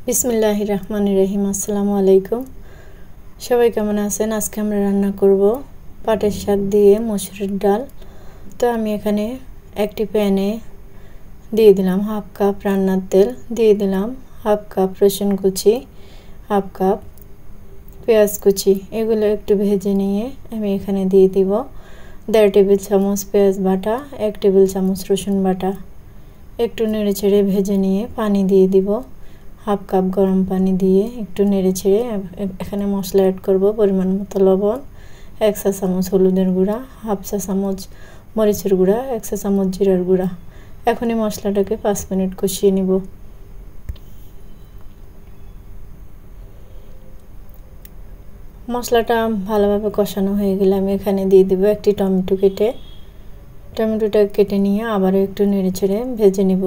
বিসমিল্লাহির রহমানির রহিম। আসসালামু আলাইকুম। সবাই কেমন আছেন? আজকে আমরা রান্না করব পাটের শাক দিয়ে মসুরের ডাল। তো আমি এখানে একটি প্যানে দিয়ে দিলাম হাফ কাপ রান্নার তেল, দিয়ে দিলাম হাফ কাপ রসুন কুচি, হাফ কাপ পেঁয়াজ কুচি। এগুলো একটু ভেজে নিয়ে আমি এখানে দিয়ে দিব 1.5 টেবিল চামচ পেঁয়াজ বাটা, 1 টেবিল চামচ রসুন বাটা। একটু নেড়ে ছেড়ে ভেজে নিয়ে পানি দিয়ে দিব, হাফ কাপ গরম পানি দিয়ে একটু নেড়ে ছেড়ে এখানে মশলা অ্যাড করব। পরিমাণ মতো লবণ, 1 চা চামচ হলুদের গুঁড়া, হাফ চা চামচ মরিচের গুঁড়া, 1 চা চামচ জিরার গুঁড়া। এখন এই মশলাটাকে 5 মিনিট কষিয়ে নিব। মশলাটা ভালোভাবে কষানো হয়ে গেলে আমি এখানে দিয়ে দেব একটি টমেটো কেটে। টমেটোটা কেটে নিয়ে আবারও একটু নেড়ে ছেড়ে ভেজে নিব।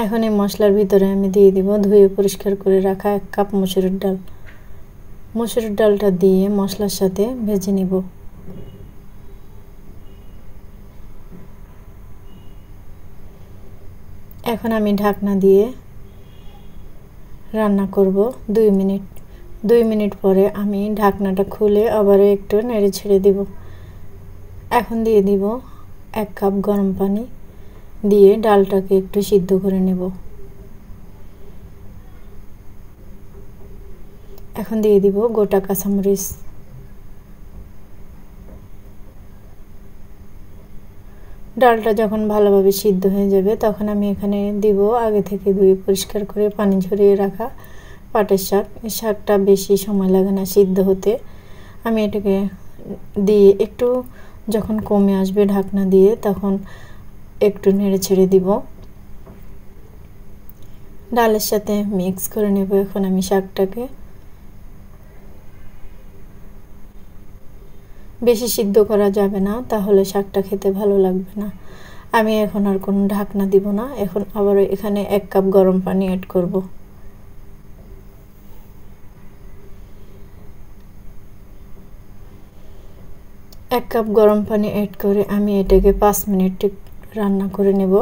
এখন এই মশলার ভিতরে আমি দিয়ে দিব ধুয়ে পরিষ্কার করে রাখা 1 কাপ মসুরের ডাল। মসুরের ডালটা দিয়ে মশলার সাথে ভেজে নিব। এখন আমি ঢাকনা দিয়ে রান্না করব 2 মিনিট। 2 মিনিট পরে আমি ঢাকনাটা খুলে আবারও একটু নেড়ে ছেড়ে দিব। এখন দিয়ে দিব 1 কাপ গরম পানি, দিয়ে ডালটাকে একটু সিদ্ধ করে নেব। এখন দিয়ে দিব গোটা কাঁচামরিচ। ডালটা যখন ভালোভাবে সিদ্ধ হয়ে যাবে তখন আমি এখানে দিব আগে থেকে ধুয়ে পরিষ্কার করে পানি ঝরিয়ে রাখা পাটের শাক। এই শাকটা বেশি সময় লাগে না সিদ্ধ হতে। আমি এটাকে দিয়ে একটু যখন কমে আসবে ঢাকনা দিয়ে তখন একটু নেড়ে ছেড়ে দিব। ডালের সাথে মিক্স করে নেব এখন আমি শাকটাকে। বেশি সিদ্ধ করা যাবে না, তাহলে শাকটা খেতে ভালো লাগবে না। আমি এখন আর কোনো ঢাকনা দিব না। এখন আবার এখানে 1 কাপ গরম পানি অ্যাড করব। এক কাপ গরম পানি অ্যাড করে আমি এটাকে 5 মিনিট রান্না করে নেব।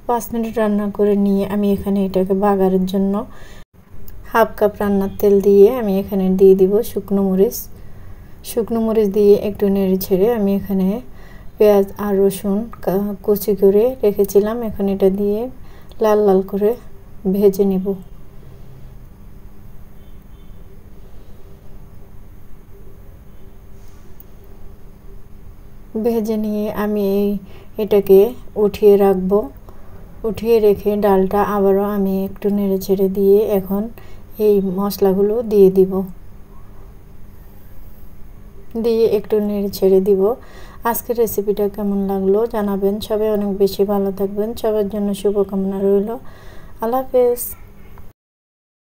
5 মিনিট রান্না করে নিয়ে আমি এখানে এটাকে বাগারের জন্য হাফ কাপ রান্নার তেল দিয়ে আমি এখানে দিয়ে দিব শুকনো মরিচ। শুকনো মরিচ দিয়ে একটু নেড়ে ছেড়ে আমি এখানে পেঁয়াজ আর রসুন কুচি করে রেখেছিলাম, এখন এটা দিয়ে লাল লাল করে ভেজে নেব। ভেজে নিয়ে আমি এটাকে উঠিয়ে রাখব। উঠিয়ে রেখে ডালটা আবারও আমি একটু নেড়ে ছেড়ে দিয়ে এখন এই মশলাগুলো দিয়ে দিব, দিয়ে একটু নেড়ে ছেড়ে দিব। আজকের রেসিপিটা কেমন লাগলো জানাবেন। সবাই অনেক বেশি ভালো থাকবেন। সবার জন্য শুভকামনা রইল। আল্লাহ হাফেজ।